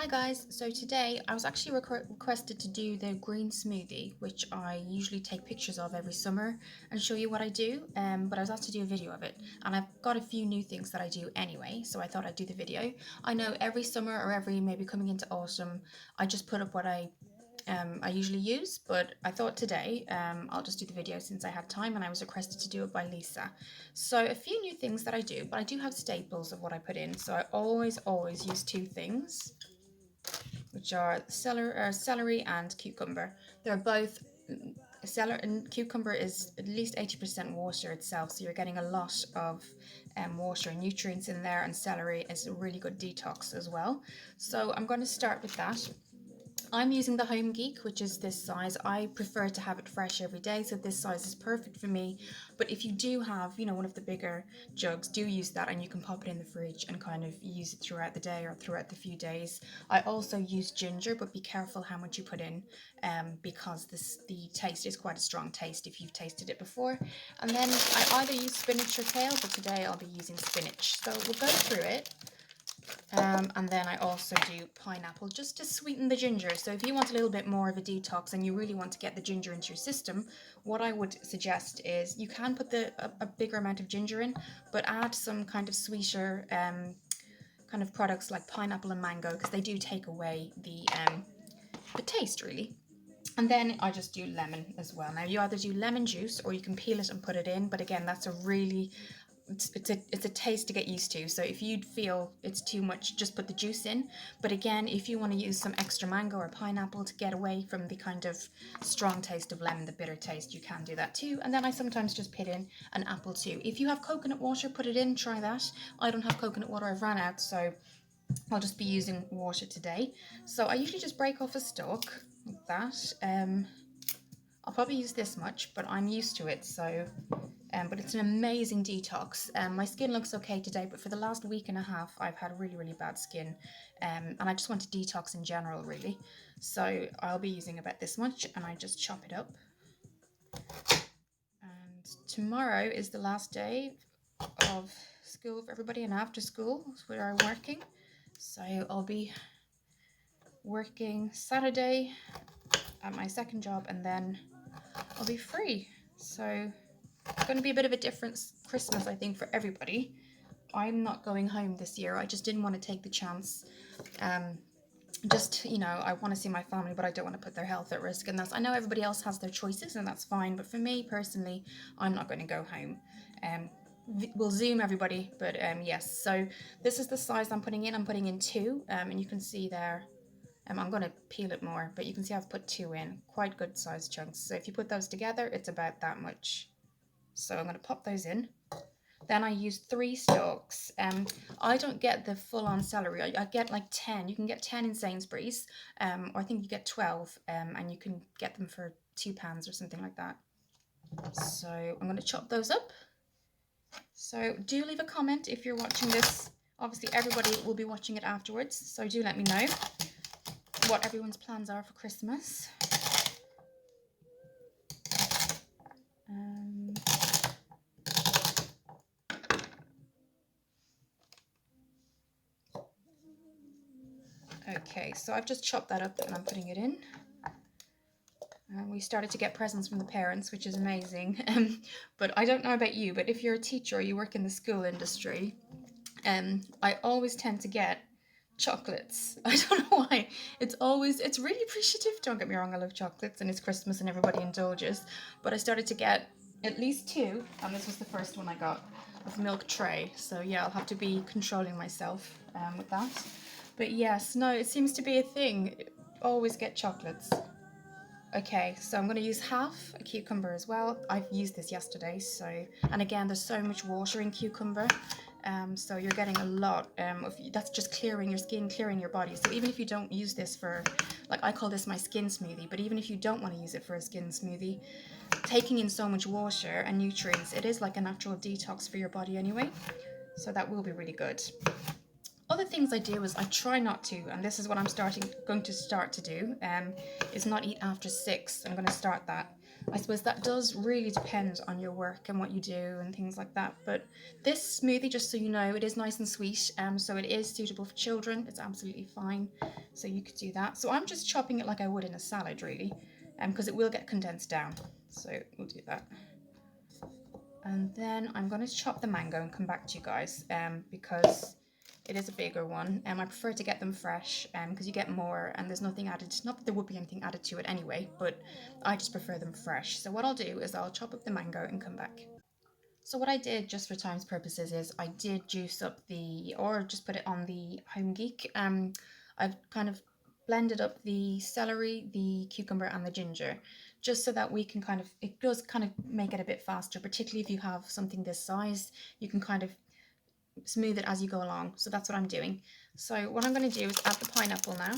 Hi guys, so today I was actually requested to do the green smoothie, which I usually take pictures of every summer and show you what I do, but I was asked to do a video of it, and I've got a few new things that I do anyway, so I thought I'd do the video. I know every summer or every maybe coming into autumn, I just put up what I usually use, but I thought today I'll just do the video since I had time and I was requested to do it by Lisa. So a few new things that I do, but I do have staples of what I put in, so I always use two things, which are celery and cucumber. They're both celery, and cucumber is at least 80% water itself, so you're getting a lot of water and nutrients in there, and celery is a really good detox as well. So I'm going to start with that. I'm using the Home Geek, which is this size. I prefer to have it fresh every day, so this size is perfect for me. But if you do have, one of the bigger jugs, do use that, and you can pop it in the fridge and kind of use it throughout the day or throughout the few days. I also use ginger, but be careful how much you put in, because the taste is quite a strong taste if you've tasted it before. And then I either use spinach or kale, but today I'll be using spinach. So we'll go through it. And then I also do pineapple just to sweeten the ginger. So if you want a little bit more of a detox and you really want to get the ginger into your system, what I would suggest is you can put a bigger amount of ginger in, but add some kind of sweeter kind of products like pineapple and mango, because they do take away the taste really. And then I just do lemon as well. Now you either do lemon juice or you can peel it and put it in, but again, that's a really it's a taste to get used to. So if you feel it's too much, just put the juice in. But again, if you want to use some extra mango or pineapple to get away from the kind of strong taste of lemon, the bitter taste, you can do that too. And then I sometimes just put in an apple too. If you have coconut water, put it in, try that. I don't have coconut water, I've run out, so I'll just be using water today. So I usually just break off a stalk like that. I'll probably use this much, but I'm used to it, so but it's an amazing detox. My skin looks okay today, but for the last week and a half I've had really bad skin, and I just want to detox in general really. So I'll be using about this much, and I just chop it up. And tomorrow is the last day of school for everybody, and after school we are working, so I'll be working Saturday at my second job, and then I'll be free. So it's going to be a bit of a different Christmas, I think, for everybody. I'm not going home this year. I just didn't want to take the chance. I want to see my family, but I don't want to put their health at risk. And I know everybody else has their choices, and that's fine. But for me personally, I'm not going to go home. We'll Zoom everybody, but yes. So this is the size I'm putting in. I'm putting in 2, and you can see there. I'm going to peel it more, but you can see I've put 2 in. Quite good sized chunks. So if you put those together, it's about that much. So I'm going to pop those in. Then I use 3 stalks. I don't get the full-on celery. I get like 10. You can get 10 in Sainsbury's, or I think you get 12, and you can get them for £2 or something like that. So I'm going to chop those up. So do leave a comment if you're watching this. Obviously everybody will be watching it afterwards, so do let me know what everyone's plans are for Christmas. Okay, so I've just chopped that up and I'm putting it in. We started to get presents from the parents, which is amazing. But I don't know about you, but if you're a teacher or you work in the school industry, I always tend to get chocolates. I don't know why. It's really appreciative. Don't get me wrong, I love chocolates and it's Christmas and everybody indulges. But I started to get at least 2, and this was the first one I got, of milk tray. So yeah, I'll have to be controlling myself with that. But yes, no, it seems to be a thing. Always get chocolates. Okay, so I'm going to use half a cucumber as well. I've used this yesterday, and again, there's so much water in cucumber, so you're getting a lot that's just clearing your skin, clearing your body. So even if you don't use this for, like I call this my skin smoothie, but even if you don't want to use it for a skin smoothie, taking in so much water and nutrients, it is like a natural detox for your body anyway, so that will be really good. Other things I do is I try not to, and this is what I'm going to start to do, is not eat after 6. I'm going to start that. I suppose that does really depend on your work and what you do and things like that. But this smoothie, just so you know, it is nice and sweet. So it is suitable for children. It's absolutely fine. So you could do that. So I'm just chopping it like I would in a salad, really, because it will get condensed down. So we'll do that. And then I'm going to chop the mango and come back to you guys because it is a bigger one. I prefer to get them fresh because you get more and there's nothing added. Not that there would be anything added to it anyway, but I just prefer them fresh. So what I'll do is I'll chop up the mango and come back. So what I did, just for time's purposes, is I did juice up or just put it on the Home Geek. I've kind of blended up the celery, the cucumber and the ginger, just so that we can it does kind of make it a bit faster, particularly if you have something this size, you can kind of smooth it as you go along. So that's what I'm doing. So what I'm going to do is add the pineapple now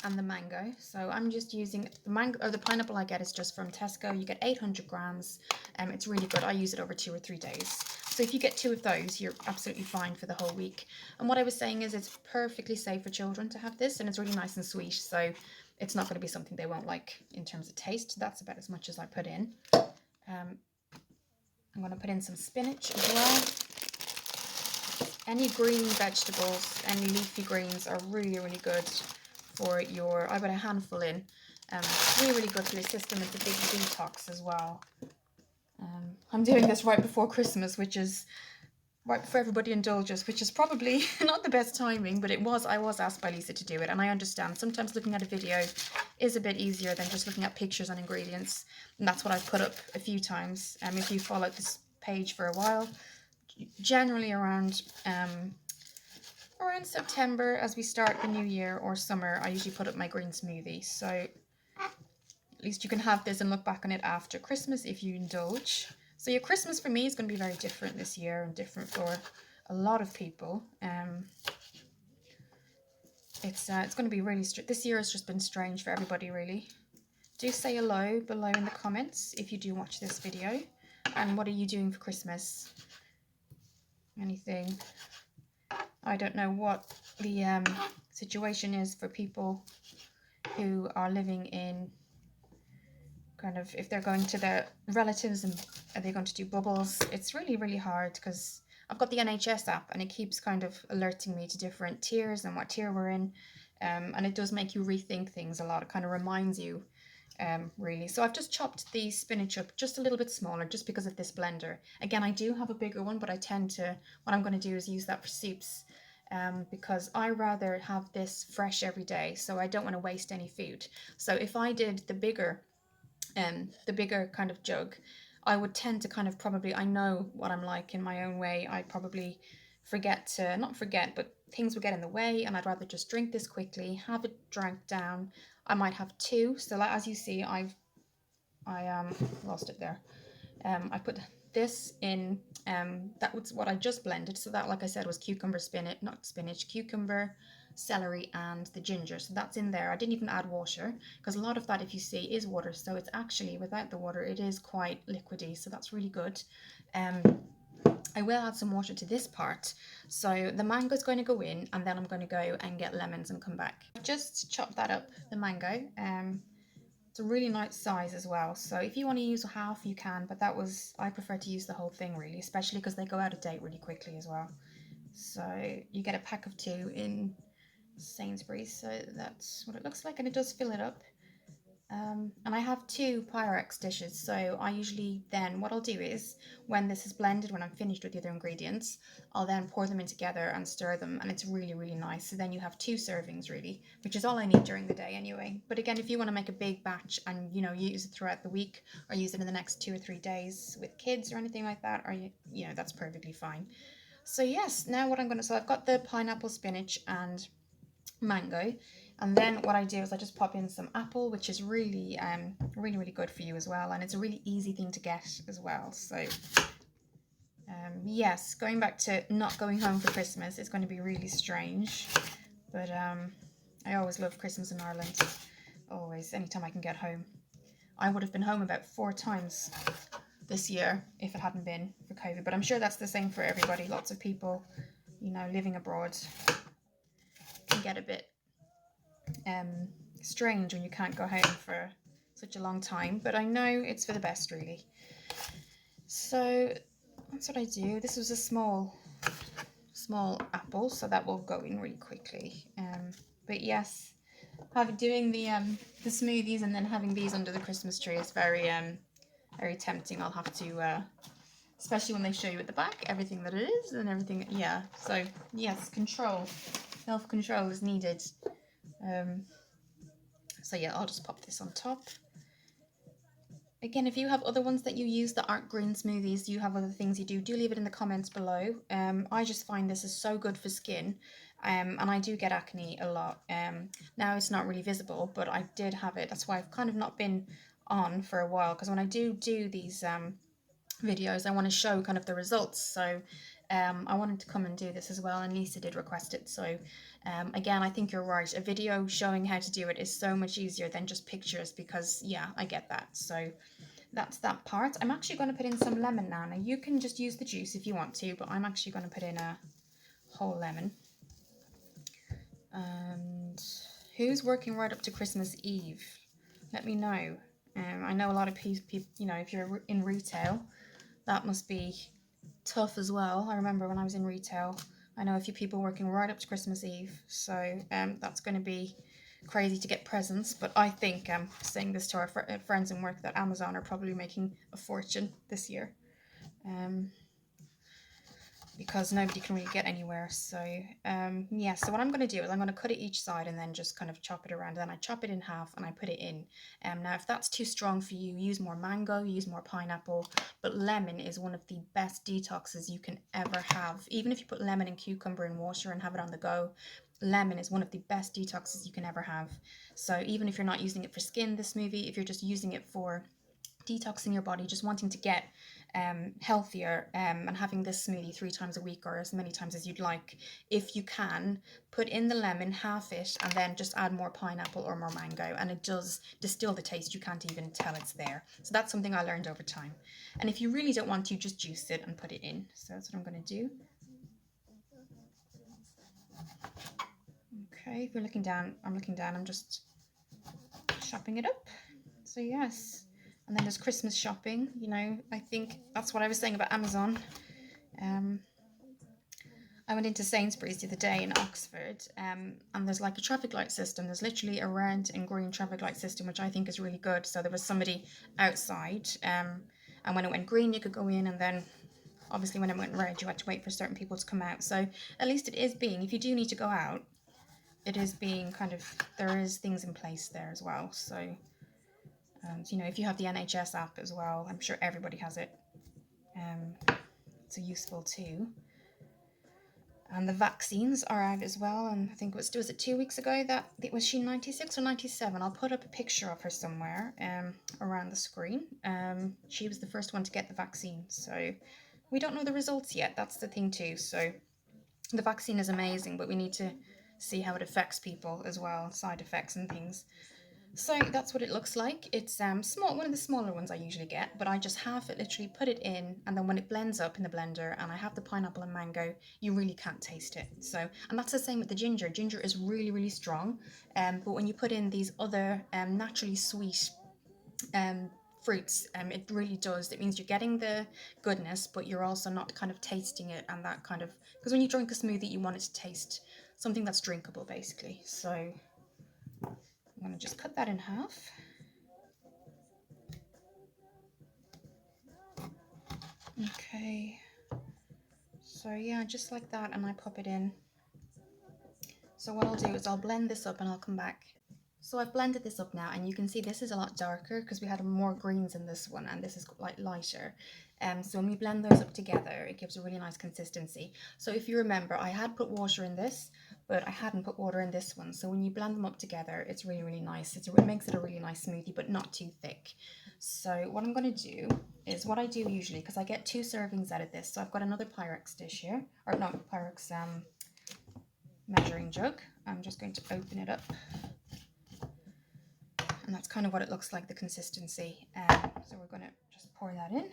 and the mango. So I'm just using the mango, or the pineapple I get is just from Tesco. You get 800 grams. It's really good. I use it over 2 or 3 days. So if you get 2 of those, you're absolutely fine for the whole week. And what I was saying is it's perfectly safe for children to have this, and it's really nice and sweet. So it's not going to be something they won't like in terms of taste. That's about as much as I put in. I'm going to put in some spinach as well. Any green vegetables, any leafy greens are really, really good for your, I put a handful in. Really, really good for your system. It's a big detox as well. I'm doing this right before Christmas, which is right before everybody indulges, which is probably not the best timing, but I was asked by Lisa to do it, and I understand. Sometimes looking at a video is a bit easier than just looking at pictures and ingredients, and that's what I've put up a few times. If you follow this page for a while, generally around September, as we start the new year, or summer, I usually put up my green smoothie. So at least you can have this and look back on it after Christmas if you indulge. So your Christmas for me is going to be very different this year, and different for a lot of people. It's going to be really this year has just been strange for everybody, really. Do say hello below in the comments if you do watch this video, and what are you doing for Christmas? Anything? I don't know what the situation is for people who are living in kind of, if they're going to their relatives and are they going to do bubbles. It's really, really hard because I've got the NHS app and it keeps kind of alerting me to different tiers and what tier we're in, and it does make you rethink things a lot. It kind of reminds you, really. So I've just chopped the spinach up just a little bit smaller just because of this blender. Again, I do have a bigger one, but I tend to, what I'm going to do is use that for soups, because I rather have this fresh every day, so I don't want to waste any food. So if I did the bigger kind of jug, I would tend to kind of probably, I know what I'm like in my own way, I probably not forget, but things would get in the way, and I'd rather just drink this quickly, have it drank down. I might have 2, so like, as you see, I lost it there. I put this in, that was what I just blended. So that, like I said, was cucumber, cucumber, celery, and the ginger. So that's in there. I didn't even add water because a lot of that, if you see, is water. So it's actually, without the water, it is quite liquidy. So that's really good. I will add some water to this part. So the mango is going to go in, and then I'm going to go and get lemons and come back. I've just chopped that up, the mango. It's a really nice size as well, so if you want to use half you can, but I prefer to use the whole thing really, especially because they go out of date really quickly as well. So you get a pack of 2 in Sainsbury's, so that's what it looks like, and it does fill it up. And I have 2 Pyrex dishes, so I usually then, what I'll do is, when this is blended, when I'm finished with the other ingredients, I'll then pour them in together and stir them, and it's really, really nice. So then you have 2 servings really, which is all I need during the day anyway. But again, if you want to make a big batch and, use it throughout the week, or use it in the next 2 or 3 days with kids or anything like that, or, that's perfectly fine. So yes, now what so I've got the pineapple, spinach, and mango, and then what I do is I just pop in some apple, which is really really, really good for you as well, and it's a really easy thing to get as well. So yes, going back to not going home for Christmas, it's going to be really strange, but I always love Christmas in Ireland, always, anytime I can get home. I would have been home about 4 times this year if it hadn't been for COVID, but I'm sure that's the same for everybody. Lots of people, living abroad, can get a bit strange when you can't go home for such a long time, but I know it's for the best, really. So that's what I do. This was a small apple, so that will go in really quickly. But yes, doing the smoothies and then having these under the Christmas tree is very tempting. I'll have to, especially when they show you at the back everything that it is and everything. Yeah. So yes, self-control is needed. So yeah, I'll just pop this on top. Again, if you have other ones that you use that aren't green smoothies, you have other things you do leave it in the comments below. I just find this is so good for skin, and I do get acne a lot. Now it's not really visible, but I did have it. That's why I've kind of not been on for a while, because when I do these videos, I want to show kind of the results. So I wanted to come and do this as well, and Lisa did request it. So again, I think you're right. A video showing how to do it is so much easier than just pictures, because yeah, I get that. So that's that part. I'm actually going to put in some lemon now. Now you can just use the juice if you want to, but I'm actually going to put in a whole lemon. And who's working right up to Christmas Eve? Let me know. I know a lot of people, you know, if you're in retail, that must be tough as well. I remember when I was in retail, I know a few people working right up to Christmas Eve, so that's going to be crazy to get presents. But I think saying this to our friends in work, that Amazon are probably making a fortune this year, because nobody can really get anywhere. So yeah, so what I'm going to do is I'm going to cut it each side and then just kind of chop it around. Then I chop it in half and I put it in. Now if that's too strong for you, use more mango, use more pineapple, but lemon is one of the best detoxes you can ever have. Even if you put lemon and cucumber in water and have it on the go, lemon is one of the best detoxes you can ever have. So even if you're not using it for skin, this smoothie, if you're just using it for detoxing your body, just wanting to get healthier, and having this smoothie 3 times a week or as many times as you'd like, if you can, put in the lemon, half it, and then just add more pineapple or more mango, and it does distill the taste. You can't even tell it's there. So that's something I learned over time. And if you really don't want to, just juice it and put it in. So that's what I'm going to do. Okay, if you're looking down, I'm just chopping it up. So yes. And then there's Christmas shopping, you know, I think that's what I was saying about Amazon. I went into Sainsbury's the other day in Oxford, and there's like a traffic light system. There's literally a red and green traffic light system, which I think is really good. So there was somebody outside, and when it went green, you could go in, and then obviously when it went red, you had to wait for certain people to come out. So at least it is being, if you do need to go out, it is being kind of, there is things in place there as well. So you know, if you have the NHS app as well, I'm sure everybody has it. It's useful too. And the vaccines are out as well. And I think was it 2 weeks ago that was she 96 or 97? I'll put up a picture of her somewhere around the screen. She was the first one to get the vaccine. So we don't know the results yet. That's the thing too. So the vaccine is amazing, but we need to see how it affects people as well, side effects and things. So that's what it looks like. It's small, one of the smaller ones I usually get, but I just half it, literally put it in, and then when it blends up in the blender and I have the pineapple and mango, you really can't taste it. So, and that's the same with the ginger. Ginger is really, really strong, but when you put in these other naturally sweet fruits, it really does. It means you're getting the goodness, but you're also not kind of tasting it, and that kind of, because when you drink a smoothie, you want it to taste something that's drinkable, basically. So I'm going to just cut that in half. Okay, so yeah, just like that, and I pop it in. So what I'll do is I'll blend this up and I'll come back. So I've blended this up now, and you can see this is a lot darker because we had more greens in this one, and this is like lighter. So when we blend those up together, it gives a really nice consistency. So if you remember, I had put water in this, but I hadn't put water in this one. So when you blend them up together, it's really, really nice. It makes it a really nice smoothie, but not too thick. So what I'm going to do is what I do usually, because I get 2 servings out of this. So I've got another Pyrex dish here, or not Pyrex measuring jug. I'm just going to open it up. And that's kind of what it looks like, the consistency. So we're going to just pour that in.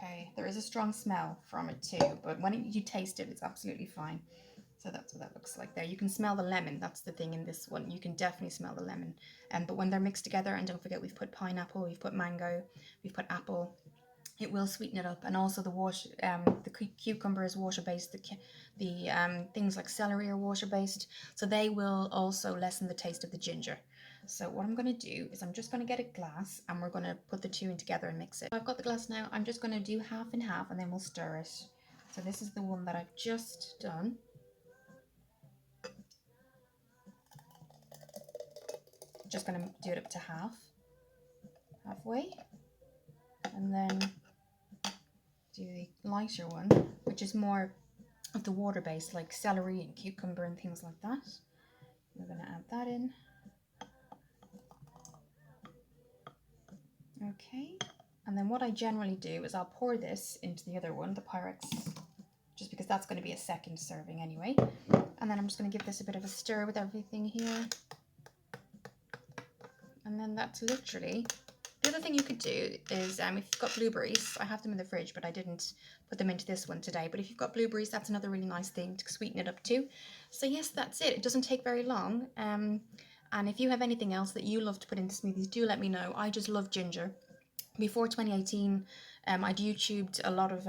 Okay, there is a strong smell from it too, but when you taste it, it's absolutely fine. So that's what that looks like there. You can smell the lemon. That's the thing in this one. You can definitely smell the lemon. But when they're mixed together, and don't forget we've put pineapple, we've put mango, we've put apple, it will sweeten it up. And also the cucumber is water based. The things like celery are water based, so they will also lessen the taste of the ginger. So what I'm going to do is I'm just going to get a glass and we're going to put the two in together and mix it. I've got the glass now. I'm just going to do half and half and then we'll stir it. So this is the one that I've just done. Just going to do it up to halfway, and then do the lighter one, which is more of the water base, like celery and cucumber and things like that. We're going to add that in. Okay, and then what I generally do is I'll pour this into the other one, the Pyrex, just because that's going to be a second serving anyway. And then I'm just going to give this a bit of a stir with everything here. And then that's literally... The other thing you could do is, if you've got blueberries, I have them in the fridge, but I didn't put them into this one today. But if you've got blueberries, that's another really nice thing to sweeten it up too. So yes, that's it. It doesn't take very long. And if you have anything else that you love to put into smoothies, do let me know. I just love ginger. Before 2018, I'd YouTubed a lot of,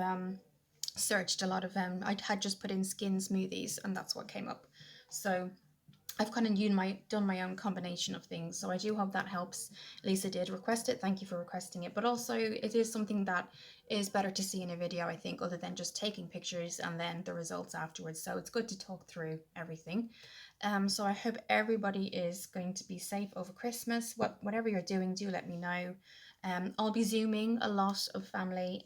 searched a lot of, I had just put in skin smoothies and that's what came up. So I've kind of done my own combination of things, so I do hope that helps. Lisa did request it, thank you for requesting it, but also it is something that is better to see in a video, I think, other than just taking pictures and then the results afterwards. So it's good to talk through everything. So I hope everybody is going to be safe over Christmas. Whatever you're doing, do let me know. I'll be Zooming a lot of family,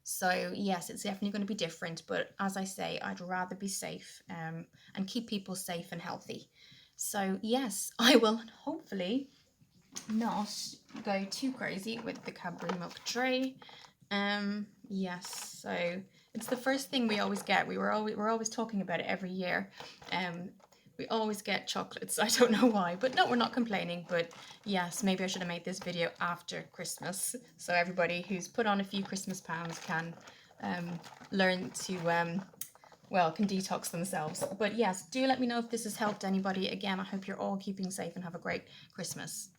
so yes, it's definitely going to be different, but as I say, I'd rather be safe and keep people safe and healthy. So yes, I will hopefully not go too crazy with the Cadbury milk tray. Yes, so it's the first thing we always get. We're always talking about it every year. We always get chocolates. I don't know why, but no, we're not complaining. But yes, maybe I should have made this video after Christmas, so everybody who's put on a few Christmas pounds can learn to, well, can detox themselves. But yes, do let me know if this has helped anybody. Again, I hope you're all keeping safe and have a great Christmas.